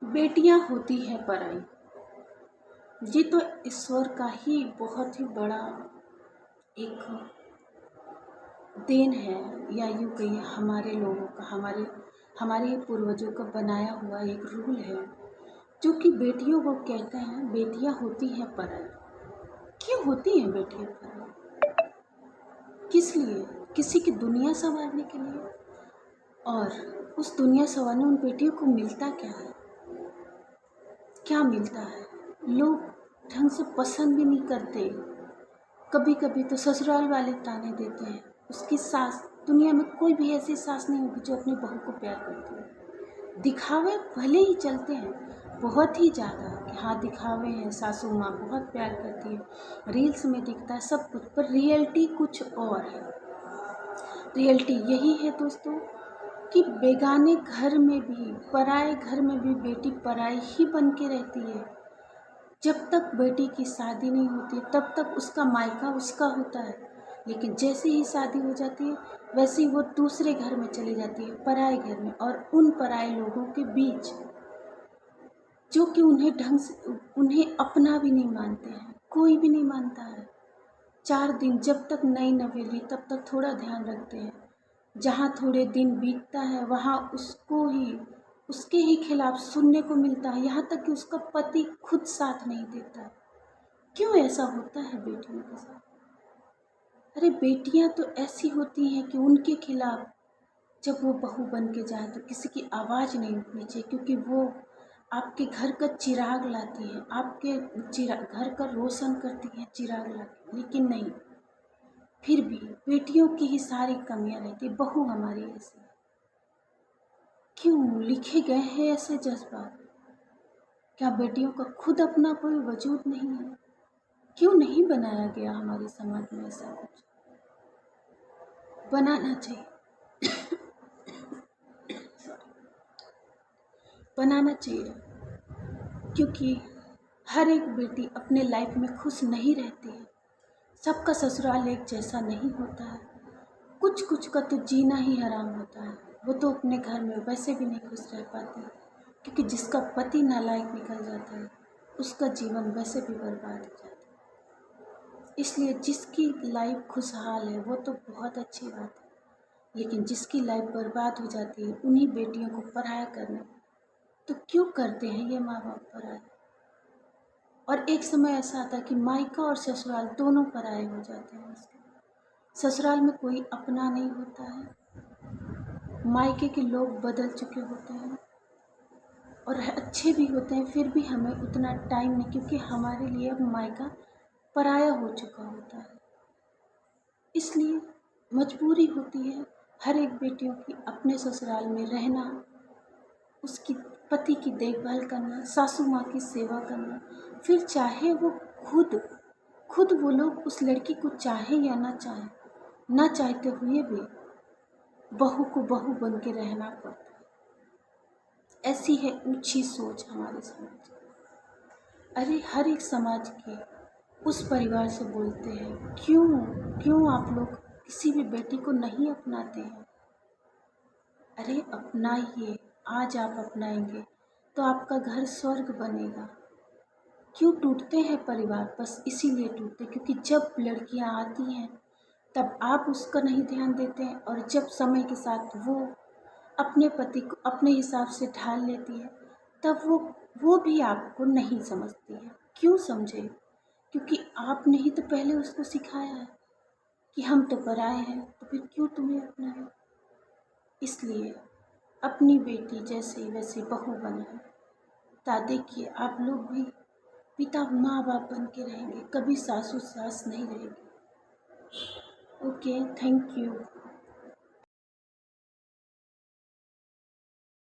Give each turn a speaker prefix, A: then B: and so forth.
A: बेटियां होती है पराई। ये तो ईश्वर का ही बहुत ही बड़ा एक देन है, या यूँ कहिए हमारे लोगों का, हमारे पूर्वजों का बनाया हुआ एक रूल है, जो कि बेटियों को कहते हैं बेटियां होती हैं पराई। क्यों होती हैं बेटियां पराई? किस लिए? किसी की दुनिया संवारने के लिए। और उस दुनिया संवारने उन बेटियों को मिलता क्या है? क्या मिलता है? लोग ढंग से पसंद भी नहीं करते। कभी कभी तो ससुराल वाले ताने देते हैं। उसकी सास, दुनिया में कोई भी ऐसी सास नहीं होगी जो अपनी बहू को प्यार करती है। दिखावे भले ही चलते हैं बहुत ही ज़्यादा कि हाँ दिखावे हैं, सासू माँ बहुत प्यार करती है, रील्स में दिखता है सब कुछ, पर रियलिटी कुछ और है। रियलिटी यही है दोस्तों कि बेगाने घर में भी, पराए घर में भी बेटी पराई ही बन के रहती है। जब तक बेटी की शादी नहीं होती तब तक उसका मायका उसका होता है, लेकिन जैसे ही शादी हो जाती है वैसे ही वो दूसरे घर में चली जाती है, पराए घर में, और उन पराए लोगों के बीच जो कि उन्हें ढंग से, उन्हें अपना भी नहीं मानते हैं, कोई भी नहीं मानता है। 4 दिन जब तक नई नवेली तब तक थोड़ा ध्यान रखते हैं, जहाँ थोड़े दिन बीतता है वहाँ उसके ही खिलाफ सुनने को मिलता है, यहाँ तक कि उसका पति खुद साथ नहीं देता है। क्यों ऐसा होता है बेटियों के साथ? अरे बेटियां तो ऐसी होती हैं कि उनके खिलाफ जब वो बहू बन के जाए तो किसी की आवाज़ नहीं उठनी चाहिए, क्योंकि वो आपके घर का चिराग लाती है, आपके घर का रोशन करती है चिराग लाती। लेकिन नहीं, फिर भी बेटियों की ही सारी कमियां रहती। बहू हमारी ऐसी है। क्यों लिखे गए हैं ऐसे जज्बात? क्या बेटियों का खुद अपना कोई वजूद नहीं है? क्यों नहीं बनाया गया हमारे समाज में ऐसा कुछ? बनाना चाहिए। बनाना चाहिए, क्योंकि हर एक बेटी अपने लाइफ में खुश नहीं रहती है। सबका ससुराल एक जैसा नहीं होता है। कुछ कुछ का तो जीना ही हराम होता है। वो तो अपने घर में वैसे भी नहीं खुश रह पाती, क्योंकि जिसका पति नालायक निकल जाता है उसका जीवन वैसे भी बर्बाद हो जाता है। इसलिए जिसकी लाइफ खुशहाल है वो तो बहुत अच्छी बात है, लेकिन जिसकी लाइफ बर्बाद हो जाती है उन्हीं बेटियों को पराया करने तो क्यों करते हैं ये माँ बाप पराया? और एक समय ऐसा आता है कि मायका और ससुराल दोनों पराए हो जाते हैं। उसके ससुराल में कोई अपना नहीं होता है, मायके के लोग बदल चुके होते हैं और अच्छे भी होते हैं, फिर भी हमें उतना टाइम नहीं, क्योंकि हमारे लिए अब मायका पराया हो चुका होता है। इसलिए मजबूरी होती है हर एक बेटियों की अपने ससुराल में रहना, उसकी पति की देखभाल करना, सासू माँ की सेवा करना। फिर चाहे वो खुद वो लोग उस लड़की को चाहे या ना चाहे, ना चाहते हुए भी बहू को बहू बन के रहना पड़ता है। ऐसी है ऊंची सोच हमारे समाज की। अरे हर एक समाज के उस परिवार से बोलते हैं, क्यों आप लोग किसी भी बेटी को नहीं अपनाते हैं? अरे अपनाइए। आज आप अपनाएंगे तो आपका घर स्वर्ग बनेगा। क्यों टूटते हैं परिवार? बस इसीलिए टूटते क्योंकि जब लड़कियां आती हैं तब आप उसका नहीं ध्यान देते हैं, और जब समय के साथ वो अपने पति को अपने हिसाब से ढाल लेती है तब वो भी आपको नहीं समझती है। क्यों समझे? क्योंकि आपने ही तो पहले उसको सिखाया है कि हम तो पराए हैं, तो फिर क्यों तुम्हें अपनाए? इसलिए अपनी बेटी जैसे वैसे बहू बनाए, देखिए आप लोग भी पिता माँ बाप बन के रहेंगे, कभी सासू सास नहीं रहेगी। Okay, thank you.